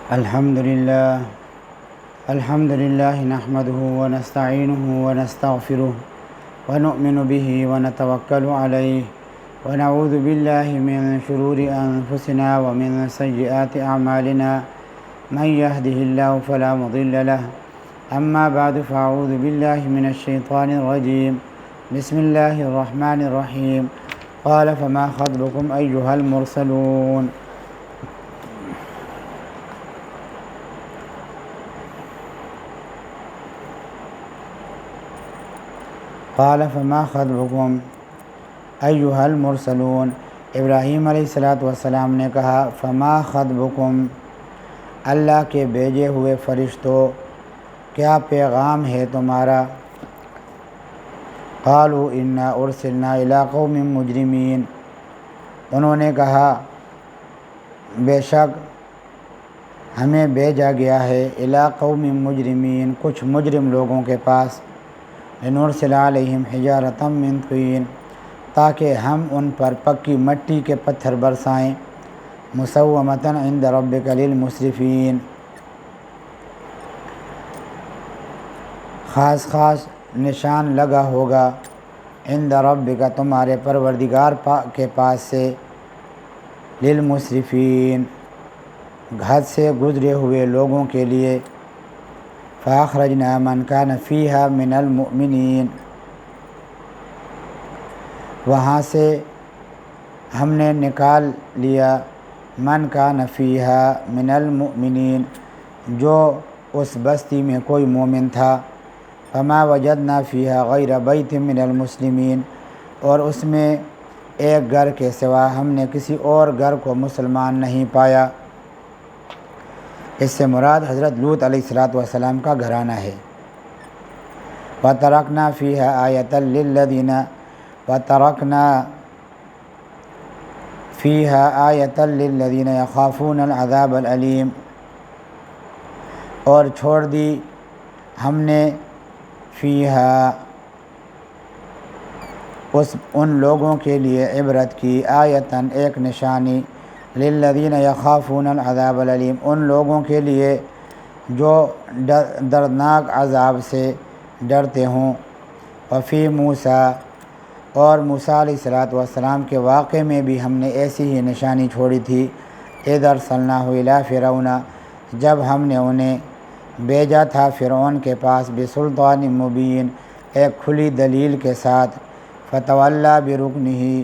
الحمد لله نحمده ونستعينه ونستغفره ونؤمن به ونتوكل عليه ونعوذ بالله من شرور أنفسنا ومن سيئات أعمالنا من يهده الله فلا مضل له أما بعد فأعوذ بالله من الشيطان الرجيم بسم الله الرحمن الرحيم قال فما خطبكم أيها المرسلون قال فما خطبكم ایھا المرسلون ابراہیم علیہ السلام نے کہا فما خطبکم اللہ کے بھیجے ہوئے فرشتوں کیا پیغام ہے تمہارا قالوا انا ارسلنا الی قوم مجرمین انہوں نے کہا بے شک ہمیں بھیجا گیا ہے الی قوم مجرمین کچھ مجرم لوگوں کے پاس لنرسل علیہم حجارۃ من طین تاکہ ہم ان پر پکی مٹی کے پتھر برسائیں مسومۃ عند ربک للمسرفین خاص نشان لگا ہوگا عند ربک تمہارے پروردگار کے پاس سے للمسرفین حد سے گزرے ہوئے لوگوں کے لیے فاخرجنا من کان فیہا من المؤمنین وہاں سے ہم نے نکال لیا من کان فیہا من المؤمنین جو اس بستی میں کوئی مومن تھا فما وجدنا فیہا غیر بیت من المسلمین اور اس میں ایک گھر کے سوا ہم نے کسی اور گھر کو مسلمان نہیں پایا اس سے مراد حضرت لوط علیہ السلام کا گھرانہ ہے وَتَرَكْنَا فِيهَا آيَةً لِلَّذِينَ يَخَافُونَ الْعَذَابَ الْأَلِيمَ اور چھوڑ دی ہم نے فیہا ان لوگوں کے لیے عبرت کی آیتاً ایک نشانی للذین یخافون العذاب العلیم ان لوگوں کے لیے جو دردناک عذاب سے ڈرتے ہوں وفی موسیٰ اور موسیٰ علیہ السلام کے واقعے میں بھی ہم نے ایسی ہی نشانی چھوڑی تھی اذ ارسلناہ الی فرعون جب ہم نے انہیں بھیجا تھا فرعون کے پاس بسلطان مبین ایک کھلی دلیل کے ساتھ فتولی برکنہ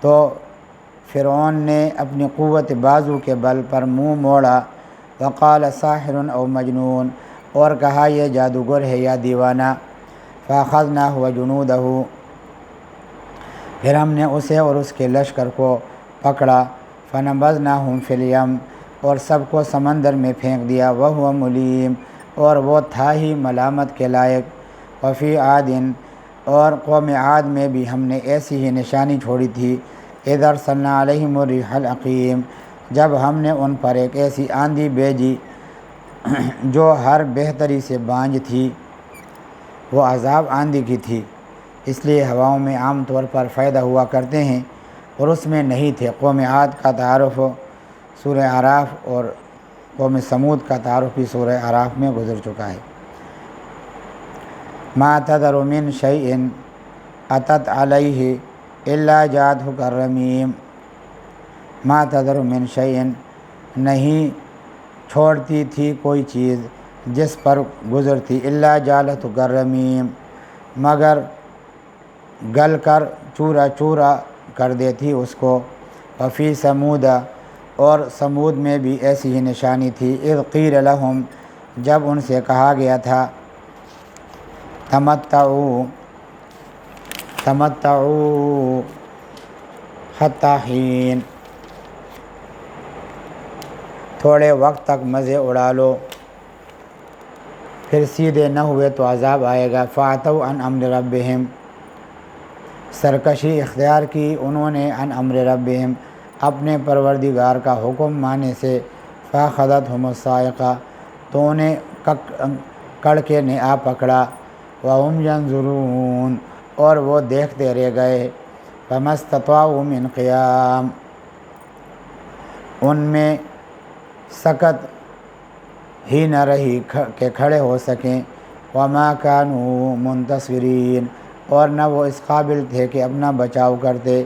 تو فرعون نے اپنی قوت بازو کے بل پر منہ موڑا وقال ساحر او مجنون اور کہا یہ جادوگر ہے یا دیوانہ فاخذناہ وجنودہ پھر ہم نے اسے اور اس کے لشکر کو پکڑا فنبذناہم فی الیم اور سب کو سمندر میں پھینک دیا وہو ملیم اور وہ تھا ہی ملامت کے لائق وفی عاد اور قوم عاد میں بھی ہم نے ایسی ہی نشانی چھوڑی تھی اذ ارسلنا علیہم الریح العقیم جب ہم نے ان پر ایک ایسی آندھی بھیجی جو ہر بہتری سے بانجھ تھی وہ عذاب آندھی کی تھی اس لیے ہواؤں میں عام طور پر پیدا ہوا کرتے ہیں اور اس میں نہیں تھے قوم عاد کا تعارف سورہ اعراف اور قوم سمود کا تعارف بھی سورہ اعراف میں گزر چکا ہے ما تذر من شیء اتت علیہ الا جعلہ کالرمیم ما تذر من شیء نہیں چھوڑتی تھی کوئی چیز جس پر گزرتی الا جعلہ کالرمیم مگر گل کر چورا چورا کر دیتی اس کو وفی سمود اور سمود میں بھی ایسی ہی نشانی تھی اذ قیل لہم جب ان سے کہا گیا تھا تمتعوا حتی حین تھوڑے وقت تک مزے اڑا لو پھر سیدھے نہ ہوئے تو عذاب آئے گا فاتوا عن امر ربہم سرکشی اختیار کی انہوں نے عن امر ربہم اپنے پروردگار کا حکم ماننے سے فاخذتہم الصاعقہ تو انہیں کڑکے نے آ پکڑا وہم ینظرون اور وہ دیکھتے رہ گئے فما استطاعوا من قیام ان میں سکت ہی نہ رہی کہ کھڑے ہو سکیں، وما کانوا منتصرین، اور نہ وہ اس قابل تھے کہ اپنا بچاؤ کرتے،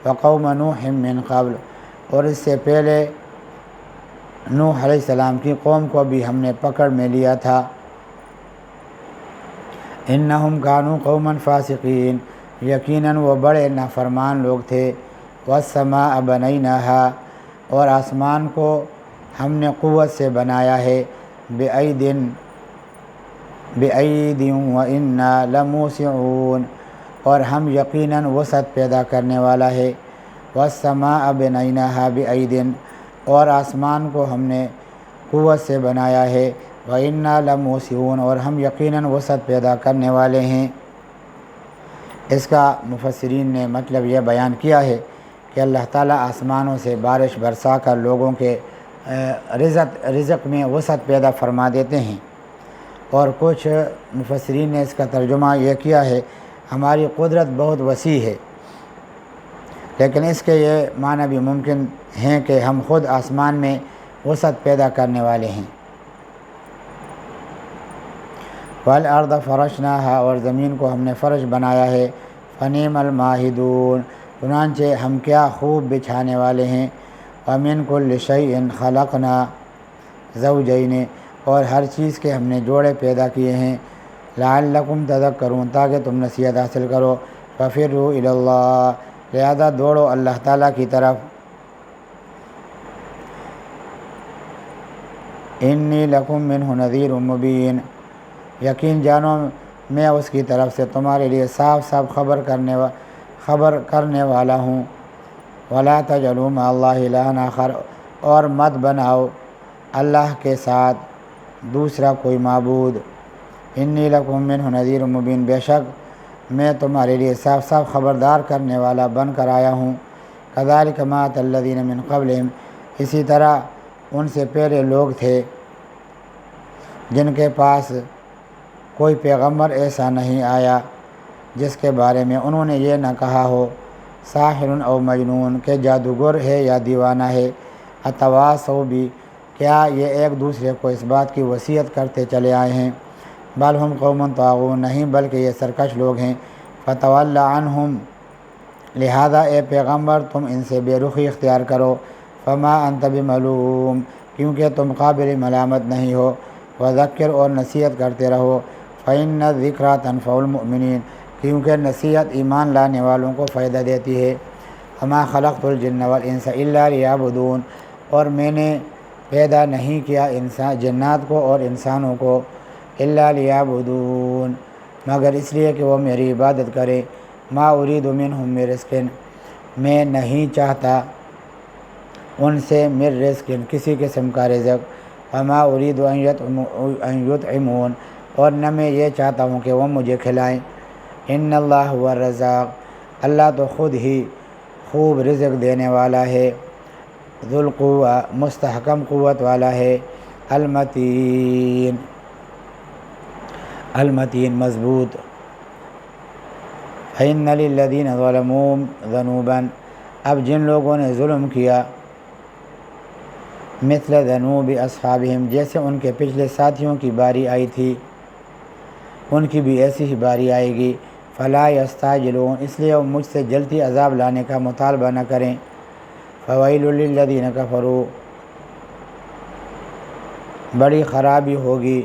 وقوم نوح من قبل، اور اس سے پہلے نوح علیہ السلام کی قوم کو بھی ہم نے پکڑ میں لیا تھا، انہم کانوا قوما فاسقین، یقیناً وہ بڑے نافرمان لوگ تھے، والسماء بنیناہا، اور آسمان کو ہم نے قوت سے بنایا ہے، بِأَیْدٍ وَإِنَّا لَمُوسِعُونَ، اور ہم یقیناً وسعت پیدا کرنے والا ہے، والسماء بنیناہا بِأَیْدٍ، اور آسمان کو ہم نے قوت سے بنایا ہے، وَإِنَّا لَمُوسِعُونَ، اور ہم یقیناً وسعت پیدا کرنے والے ہیں۔ اس کا مفسرین نے مطلب یہ بیان کیا ہے کہ اللہ تعالیٰ آسمانوں سے بارش برسا کر لوگوں کے رزق میں وسعت پیدا فرما دیتے ہیں، اور کچھ مفسرین نے اس کا ترجمہ یہ کیا ہے ہماری قدرت بہت وسیع ہے، لیکن اس کے یہ معنی بھی ممکن ہیں کہ ہم خود آسمان میں وسعت پیدا کرنے والے ہیں۔ وَالْأَرْضَ فَرَشْنَاهَا، اور زمین کو ہم نے فرش بنایا ہے، فَنِعْمَ الْمَاهِدُونَ، چنانچہ ہم کیا خوب بچھانے والے ہیں، وَمِن كُلِّ شَيْءٍ خَلَقْنَا زَوْجَيْنِ، اور ہر چیز کے ہم نے جوڑے پیدا کیے ہیں، لَعَلَّكُمْ تَذَكَّرُونَ، تاکہ تم نصیحت حاصل کرو، فَفِرُّوا إِلَى اللَّهِ، لہذا دوڑو اللہ تعالیٰ کی طرف، إِنِّي لَكُمْ مِنْهُ نَذِيرٌ مُبِينٌ، یقین جانو میں اس کی طرف سے تمہارے لیے صاف صاف خبر کرنے والا ہوں، وَلَا تَجْعَلُوا مَعَ اللَّهِ إِلَٰهًا آخَرَ، اور مت بناؤ اللہ کے ساتھ دوسرا کوئی معبود، إِنِّي لَكُمْ مِنْهُ نَذِيرٌ مُبِينٌ، بے شک میں تمہارے لیے صاف صاف خبردار کرنے والا بن کر آیا ہوں، كَذَٰلِكَ مَا أَتَى الَّذِينَ مِن قَبْلِهِمْ، اسی طرح ان سے پہلے لوگ تھے جن کے پاس کوئی پیغمبر ایسا نہیں آیا جس کے بارے میں انہوں نے یہ نہ کہا ہو ساحر او مجنون، کہ جادوگر ہے یا دیوانہ ہے، اتواصوا بھی، کیا یہ ایک دوسرے کو اس بات کی وصیت کرتے چلے آئے ہیں، بل ہم قوم طاغون، نہیں بلکہ یہ سرکش لوگ ہیں، فتول عنہم، لہذا اے پیغمبر تم ان سے بے رخی اختیار کرو، فما انت بملوم، کیونکہ تم قابل ملامت نہیں ہو، وذکر، اور نصیحت کرتے رہو، فإن الذکریٰ تنفع المؤمنین، کیونکہ نصیحت ایمان لانے والوں کو فائدہ دیتی ہے، وما خلقت الجن والانس الا لیعبدون، اور میں نے پیدا نہیں کیا جنات کو اور انسانوں کو الا لیعبدون، مگر اس لیے کہ وہ میری عبادت کرے، ما ارید منہم من رزق، میں نہیں چاہتا ان سے من رزق، کسی قسم کا رزق، وما ارید ان یطعمون، اور نہ میں یہ چاہتا ہوں کہ وہ مجھے کھلائیں، ان اللہ هو الرزاق، اللہ تو خود ہی خوب رزق دینے والا ہے، ذو القوہ، مستحکم قوت والا ہے، المتین مضبوط، فإن للذین ظلموا ذنوبا، اب جن لوگوں نے ظلم کیا، مثل ذنوب اصحابہم، جیسے ان کے پچھلے ساتھیوں کی باری آئی تھی ان کی بھی ایسی ہی باری آئے گی، فلا یستعجلون، اس لیے وہ مجھ سے جلدی عذاب لانے کا مطالبہ نہ کریں، فویل للذین کفروا، بڑی خرابی ہوگی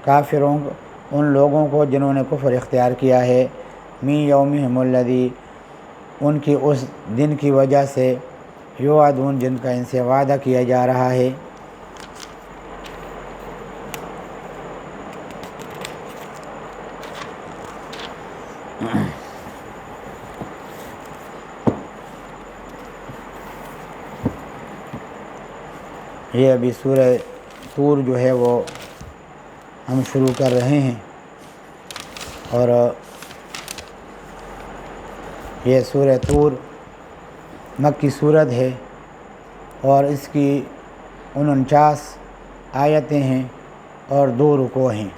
کافروں ان لوگوں کو جنہوں نے کفر اختیار کیا ہے، من یومہم الذی، ان کی اس دن کی وجہ سے، یوعدون، جن کا ان سے وعدہ کیا جا رہا ہے، یہ ابھی سورہ طور جو ہے وہ ہم شروع کر رہے ہیں، اور یہ سورہ طور مکی صورت ہے اور اس کی 49 آیتیں ہیں اور 2 رکوع ہیں۔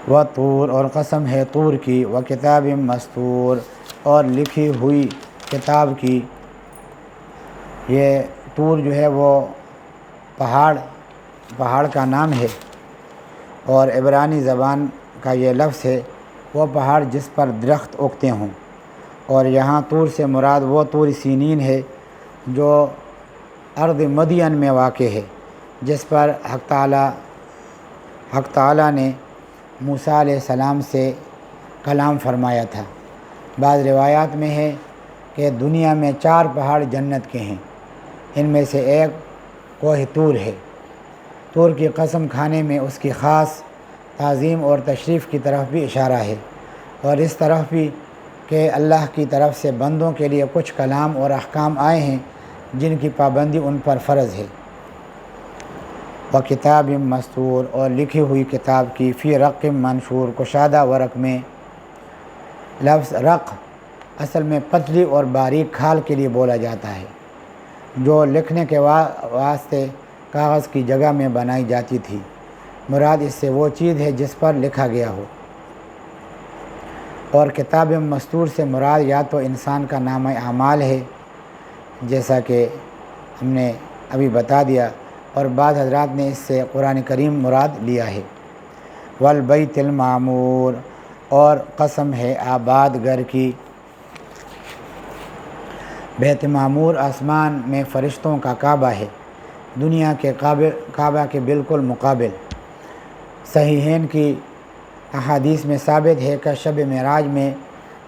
و طور اور قسم ہے طور کی، و کتاب مستور اور لکھی ہوئی کتاب کی۔ یہ طور جو ہے وہ پہاڑ کا نام ہے، اور عبرانی زبان کا یہ لفظ ہے وہ پہاڑ جس پر درخت اگتے ہوں، اور یہاں طور سے مراد وہ طور سینین ہے جو ارض مدین میں واقع ہے، جس پر حق تعالیٰ نے موسیٰ علیہ السلام سے کلام فرمایا تھا۔ بعض روایات میں ہے کہ دنیا میں 4 پہاڑ جنت کے ہیں، ان میں سے ایک کوہ طور ہے۔ طور کی قسم کھانے میں اس کی خاص تعظیم اور تشریف کی طرف بھی اشارہ ہے، اور اس طرف بھی کہ اللہ کی طرف سے بندوں کے لیے کچھ کلام اور احکام آئے ہیں جن کی پابندی ان پر فرض ہے۔ و کتاب مستور اور لکھی ہوئی کتاب کی، فی رق منشور کشادہ ورق میں۔ لفظ رق اصل میں پتلی اور باریک کھال کے لیے بولا جاتا ہے جو لکھنے کے واسطے کاغذ کی جگہ میں بنائی جاتی تھی۔ مراد اس سے وہ چیز ہے جس پر لکھا گیا ہو، اور کتاب مستور سے مراد یا تو انسان کا نامہ اعمال ہے جیسا کہ ہم نے ابھی بتا دیا، اور بعض حضرات نے اس سے قرآن کریم مراد لیا ہے۔ والبیت المعمور اور قسم ہے آباد گھر کی۔ بیت معمور آسمان میں فرشتوں کا کعبہ ہے، دنیا کے کعبہ کے بالکل مقابل۔ صحیحین کی احادیث میں ثابت ہے کہ شب معراج میں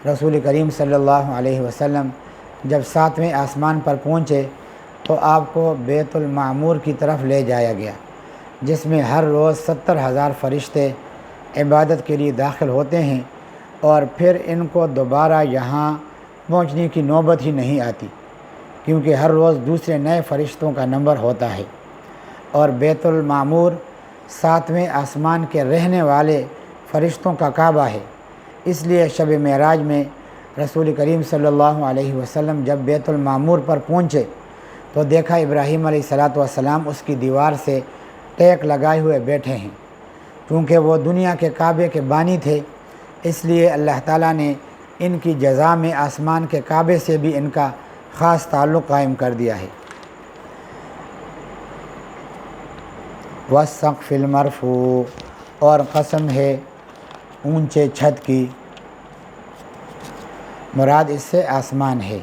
رسول کریم صلی اللہ علیہ وسلم جب 7ویں آسمان پر پہنچے تو آپ کو بیت المعمور کی طرف لے جایا گیا، جس میں ہر روز 70,000 فرشتے عبادت کے لیے داخل ہوتے ہیں، اور پھر ان کو دوبارہ یہاں پہنچنے کی نوبت ہی نہیں آتی، کیونکہ ہر روز دوسرے نئے فرشتوں کا نمبر ہوتا ہے، اور بیت المعمور 7ویں آسمان کے رہنے والے فرشتوں کا کعبہ ہے۔ اس لیے شب معراج میں رسول کریم صلی اللہ علیہ وسلم جب بیت المعمور پر پہنچے تو دیکھا ابراہیم علیہ السلام اس کی دیوار سے ٹیک لگائے ہوئے بیٹھے ہیں۔ چونکہ وہ دنیا کے کعبے کے بانی تھے، اس لیے اللہ تعالیٰ نے ان کی جزا میں آسمان کے کعبے سے بھی ان کا خاص تعلق قائم کر دیا ہے۔ والسقف المرفوع اور قسم ہے اونچے چھت کی، مراد اس سے آسمان ہے۔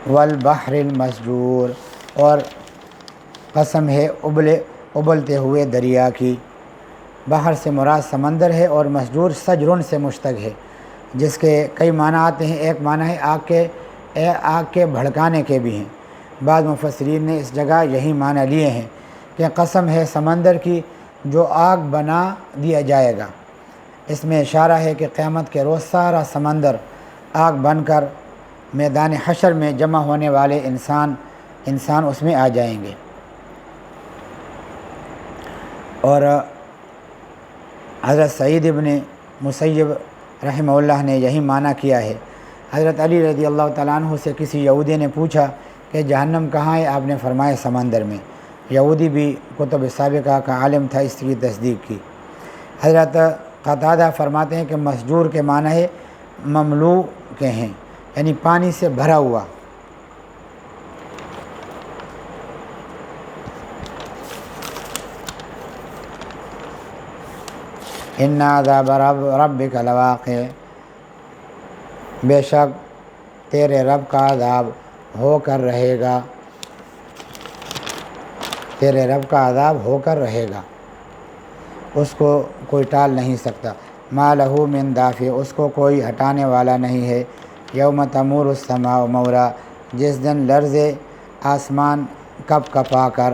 والبحر المسجور اور قسم ہے ابلتے ہوئے دریا کی۔ بحر سے مراد سمندر ہے، اور مسجور سجرن سے مشتق ہے، جس کے کئی معنی آتے ہیں۔ ایک معنی ہے آگ کے بھڑکانے کے بھی ہیں۔ بعض مفسرین نے اس جگہ یہی معنی لیے ہیں کہ قسم ہے سمندر کی جو آگ بنا دیا جائے گا۔ اس میں اشارہ ہے کہ قیامت کے روز سارا سمندر آگ بن کر میدان حشر میں جمع ہونے والے انسان اس میں آ جائیں گے۔ اور حضرت سعید ابن مسیب رحمہ اللہ نے یہی معنی کیا ہے۔ حضرت علی رضی اللہ تعالیٰ عنہ سے کسی یہودی نے پوچھا کہ جہنم کہاں ہے؟ آپ نے فرمایا سمندر میں۔ یہودی بھی کتب سابقہ کا عالم تھا، اس کی تصدیق کی۔ حضرت قتادہ فرماتے ہیں کہ مسجور کے معنی ہے مملو کے ہیں، یعنی پانی سے بھرا ہوا۔ ان عذاب ربک لواقع، بے شک تیرے رب کا عذاب ہو کر رہے گا، تیرے رب کا عذاب ہو کر رہے گا، اس کو کوئی ٹال نہیں سکتا۔ ما لہ من دافع، اس کو کوئی ہٹانے والا نہیں ہے۔ یوم تمور السماء مورا، جس دن لرزے آسمان کپ کپا کر۔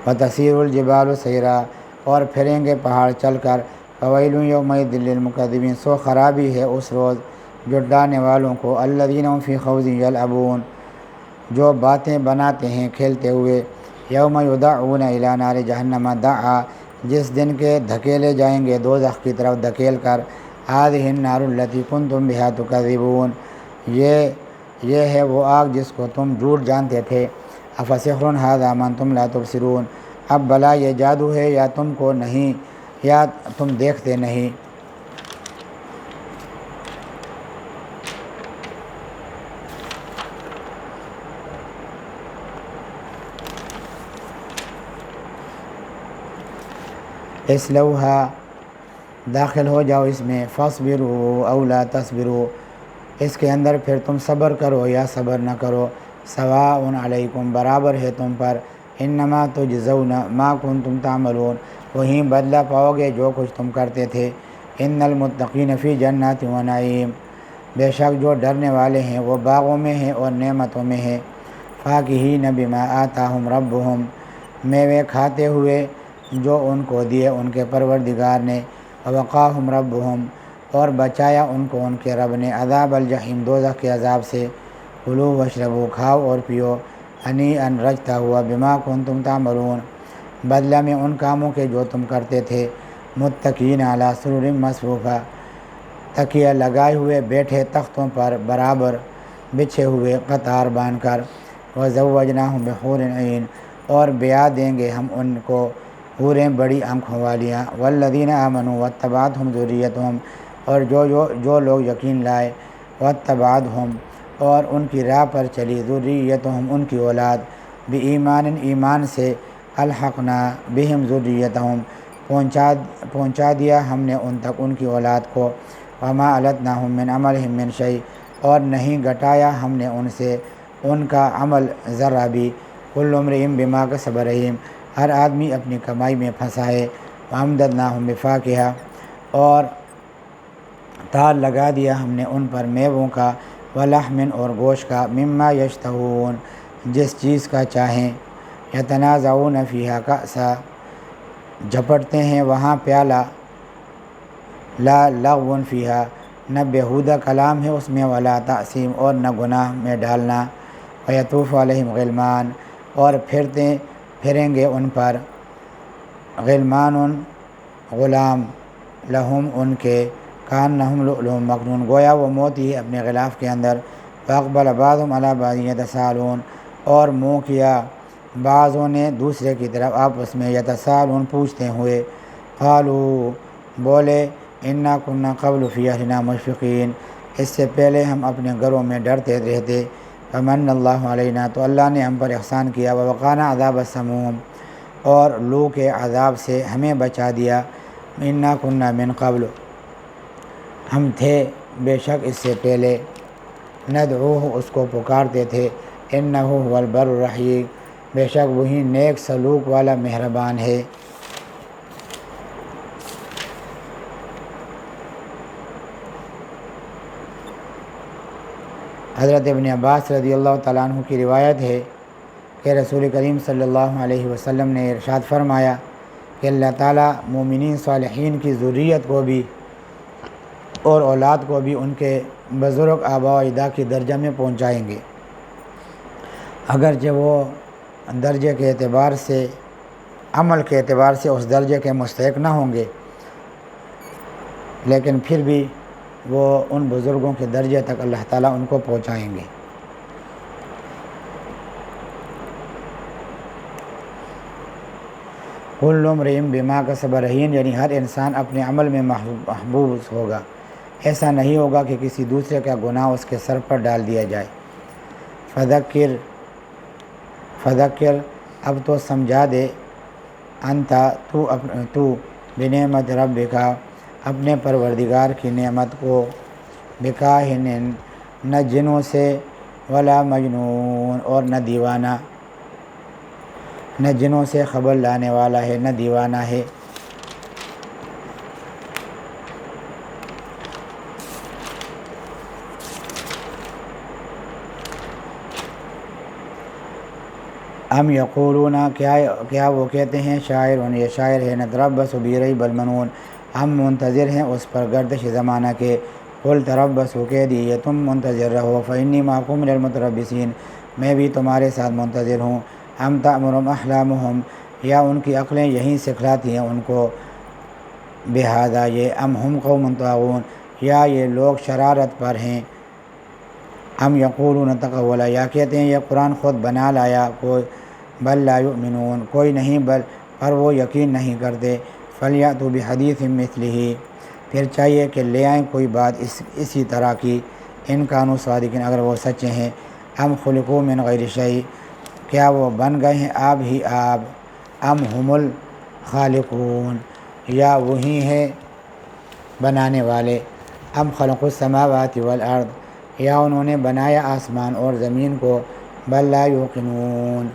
وتسیر الجبال سیرا، اور پھریں گے پہاڑ چل کر۔ فویل یومئذ للمکذبین، سو خرابی ہے اس روز جھٹلانے والوں کو۔ الذین هم فی خوض یلعبون، جو باتیں بناتے ہیں کھیلتے ہوئے۔ یوم یدعون الی نار جہنم دعا، جس دن کے دھکیلے جائیں گے دوزخ کی طرف دھکیل کر۔ هذه النار التي کنتم بها تکذبون، یہ ہے وہ آگ جس کو تم جھوٹ جانتے تھے۔ افسحر ھذا ام انتم لا تبصرون، اب بھلا یہ جادو ہے یا تم کو نہیں، یا تم دیکھتے نہیں۔ اصلوہا، داخل ہو جاؤ اس میں، فاصبروا او لا تصبروا، اس کے اندر پھر تم صبر کرو یا صبر نہ کرو، سواء علیکم، برابر ہے تم پر، انما تجزون ما کنتم تعملون، وہیں بدلہ پاؤ گے جو کچھ تم کرتے تھے۔ ان المتقین فی جنات و نعیم، بے شک جو ڈرنے والے ہیں وہ باغوں میں ہیں اور نعمتوں میں ہیں۔ فاکہین بما آتاہم ربہم، میوے کھاتے ہوئے جو ان کو دیے ان کے پروردگار نے، ووقاہم ربہم، اور بچایا ان کو ان کے رب نے، عذاب الجحیم، دوزخ کے عذاب سے۔ کلوا واشربوا، کھاؤ اور پیو، ہنیئا، رجتا ہوا، بما کنتم تعملون، بدلہ میں ان کاموں کے جو تم کرتے تھے۔ متکئین علی سرر مصفوفہ، تکیہ لگائے ہوئے بیٹھے تختوں پر برابر، بچھے ہوئے قطار باندھ کر۔ وزوجناہم بحور عین، اور بیاہ دیں گے ہم ان کو حوریں بڑی آنکھوں والیاں۔ والذین آمنوا واتبعتہم ذریتہم، اور جو لوگ یقین لائے، واتبعتہم، اور ان کی راہ پر چلی، ذریتہم، ان کی اولاد، بایمان، ایمان سے، الحقنا بہم ذریتہم، پہنچا دیا ہم نے ان تک ان کی اولاد کو، وما التناہم من عملہم من شیء، اور نہیں گھٹایا ہم نے ان سے ان کا عمل ذرہ بھی۔ کل امرئ بما کسب رہین، ہر آدمی اپنی کمائی میں پھنسا ہے۔ وامددناہم بفاکہہ، اور تار لگا دیا ہم نے ان پر میووں کا، ولحم، اور گوشت کا، مما یشتہون، جس چیز کا چاہیں۔ یتنازعون فیہا کأسا، جھپٹتے ہیں وہاں پیالہ، لا لغو فیہا، نہ بیہودہ کلام ہے اس میں، ولا تأثیم، اور نہ گناہ میں ڈالنا۔ ویطوف علیہم غلمان، اور پھریں گے ان پر، غلمان، غلام، لہم، ان کے، کانہم لؤلؤ مکنون، گویا وہ موتی ہے اپنے غلاف کے اندر۔ فاقبل بعضهم علی بعض یتساءلون، اور منہ کیا بعضوں نے دوسرے کی طرف آپس میں، یتساءلون، پوچھتے ہوئے، قالوا، بولے، انا کنا قبل فی اہلنا مشفقین، اس سے پہلے ہم اپنے گھروں میں ڈرتے رہتے۔ فمن اللہ علینا، تو اللہ نے ہم پر احسان کیا، ووقانا عذاب السموم، اور لو کے عذاب سے ہمیں بچا دیا۔ انا کنا من قبل، ہم تھے بے شک اس سے پہلے، ندعوہ، اس کو پکارتے تھے، انہ هو البر الرحیم، بے شک وہی نیک سلوک والا مہربان ہے۔ حضرت ابن عباس رضی اللہ تعالیٰ عنہ کی روایت ہے کہ رسول کریم صلی اللہ علیہ وسلم نے ارشاد فرمایا کہ اللہ تعالیٰ مومنین صالحین کی ذریت کو بھی اور اولاد کو بھی ان کے بزرگ آباء و اجداد کی درجہ میں پہنچائیں گے، اگرچہ وہ درجے کے اعتبار سے، عمل کے اعتبار سے اس درجے کے مستحق نہ ہوں گے، لیکن پھر بھی وہ ان بزرگوں کے درجے تک اللہ تعالیٰ ان کو پہنچائیں گے۔ کل امرئ بما کسب رہین، یعنی ہر انسان اپنے عمل میں محبوس ہوگا، ایسا نہیں ہوگا کہ کسی دوسرے کا گناہ اس کے سر پر ڈال دیا جائے۔ فذکر، اب تو سمجھا دے، انتا، تو بنعمت ربک، اپنے پروردگار کی نعمت کو، بکاہن، نہ جنوں سے، ولا مجنون، اور نہ دیوانہ، نہ جنوں سے خبر لانے والا ہے نہ دیوانہ ہے۔ ام یقولون، کیا وہ کہتے ہیں، شاعر، یہ شاعر ہے، نتربص بریب المنون، ہم منتظر ہیں اس پر گردش زمانہ کے۔ قل تربصوا، کہہ دیجیے تم منتظر رہو، فانی معکم من المتربصین، میں بھی تمہارے ساتھ منتظر ہوں۔ ام تأمرهم احلامهم، یا ان کی عقلیں یہیں سکھلاتی ہیں ان کو، بہذا یہ، ام ہم قوم طاغون، یا یہ لوگ شرارت پر ہیں، ام یقولون تقولا، یا کہتے ہیں یہ قرآن خود بنا لایا کوئی، بل لا یؤمنون، کوئی نہیں بل پر وہ یقین نہیں کرتے، فلیأتوا بحدیث مثلہ، پھر چاہیے کہ لے آئیں کوئی بات اسی طرح کی، ان کانوا صادقین، اگر وہ سچے ہیں، ام خلقوا من غیر شیء، کیا وہ بن گئے ہیں آپ ہی آپ، ام هم الخالقون، یا وہی ہے بنانے والے، ام خلقوا السماوات والارض، یا انہوں نے بنایا آسمان اور زمین کو، بل لا یوقنون،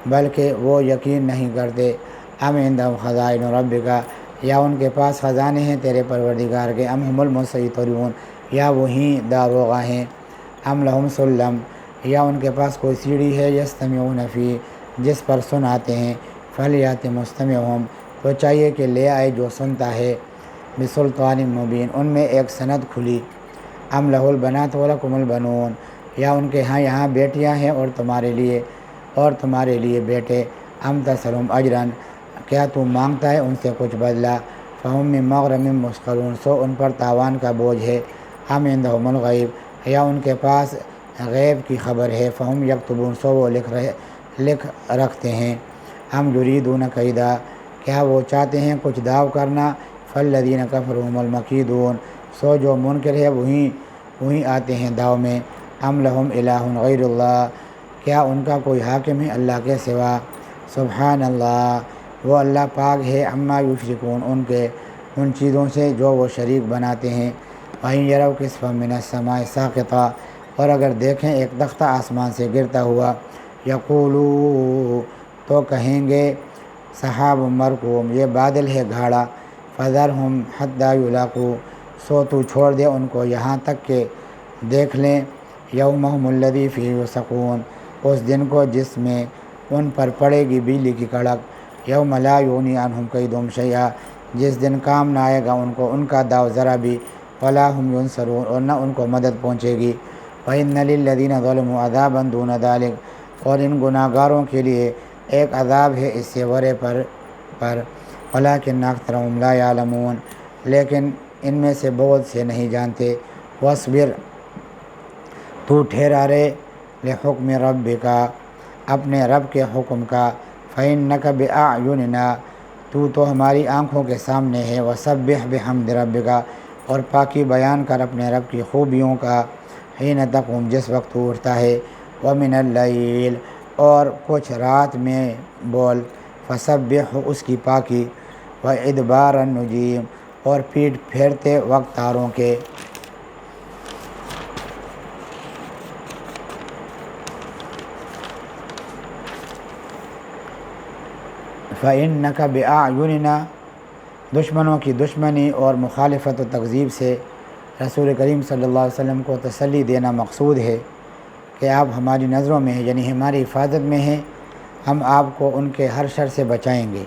بلکہ وہ یقین نہیں کرتے، ام عندهم خزائن ربک، یا ان کے پاس خزانے ہیں تیرے پروردگار کے، ام هم المسیطرون، یا وہی داروغہ ہیں، ام لهم سلم، یا ان کے پاس کوئی سیڑھی ہے، یستمعون فی، جس پر سناتے ہیں، فلیأت مستمعہم، تو چاہیے کہ لے آئے جو سنتا ہے، بسلطان مبین، ان میں ایک سند کھلی، ام لہ البنات ولکم البنون، یا ان کے ہاں یہاں بیٹیاں ہیں اور تمہارے لیے بیٹے، ام تسألہم اجرا، کیا تو مانگتا ہے ان سے کچھ بدلہ، فہم من مغرم مثقلون، سو ان پر تاوان کا بوجھ ہے، ام عندہم الغیب، یا ان کے پاس غیب کی خبر ہے، فہم یکتبون، سو وہ لکھ رکھتے ہیں، ام یریدون کیدا، کیا وہ چاہتے ہیں کچھ داؤ کرنا، فالذین کفروا هم المکیدون، سو جو منکر ہے وہیں آتے ہیں داؤ میں، ام لہم الہ غیر اللہ، کیا ان کا کوئی حاکم ہے اللہ کے سوا، سبحان اللہ، وہ اللہ پاک ہے، عما یشرکون، ان چیزوں سے جو وہ شریک بناتے ہیں، وَإِن يَرَوْا كِسْفًا مِّنَ السَّمَاءِ سَاقِطًا، اور اگر دیکھیں ایک تختہ آسمان سے گرتا ہوا، یقولوا، تو کہیں گے، سحاب مرکوم، یہ بادل ہے گھاڑا، فذرہم حتی یلاقوا، سو تو چھوڑ دے ان کو یہاں تک کہ دیکھ لیں، یومہم الذی فیہ یوثقون، اس دن کو جس میں ان پر پڑے گی بجلی کی کڑک، یوم لا یغنی عنہم کیدہم شیئا، جس دن کام نہ آئے گا ان کو ان کا داؤ ذرا بھی، ولا ہم ینصرون، اور نہ ان کو مدد پہنچے گی، وَإِنَّ لِلَّذِينَ ظَلَمُوا عَذَابًا دُونَ ذَلِكَ، اور ان گناہ گاروں کے لیے ایک عذاب ہے اس سے ورے پر وَلَٰكِنَّ أَكْثَرَهُمْ لَا يَعْلَمُونَ، لیکن ان میں سے بہت سے نہیں جانتے، وَاصْبِرْ، تو ٹھہرا رہے، لِحُکْمِ رَبِّکَ، اپنے رب کے حکم کا، فَإِنَّكَ بِأَعْيُنِنَا، تو ہماری آنکھوں کے سامنے ہے، وَسَبِّحْ بِحَمْدِ رَبِّکَ، اور پاکی بیان کر اپنے رب کی خوبیوں کا، حین تقوم، جس وقت تو اٹھتا ہے، وَمِنَ اللَّيْلِ، اور کچھ رات میں بول، فسبح، اس کی پاکی، وَإِدْبَارَ النُّجُومِ، اور پیٹ پھیرتے وقت تاروں کے، فَإِنَّكَ بِأَعْيُنِنَا، دشمنوں کی دشمنی اور مخالفت و تکذیب سے رسول کریم صلی اللہ علیہ وسلم کو تسلی دینا مقصود ہے کہ آپ ہماری نظروں میں ہیں، یعنی ہماری حفاظت میں ہیں، ہم آپ کو ان کے ہر شر سے بچائیں گے،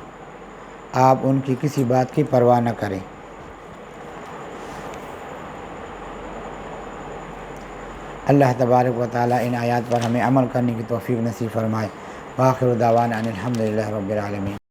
آپ ان کی کسی بات کی پرواہ نہ کریں۔ اللہ تبارک و تعالی ان آیات پر ہمیں عمل کرنے کی توفیق نصیب فرمائے۔ وآخر دعوانا ان الحمد للہ رب العالمین۔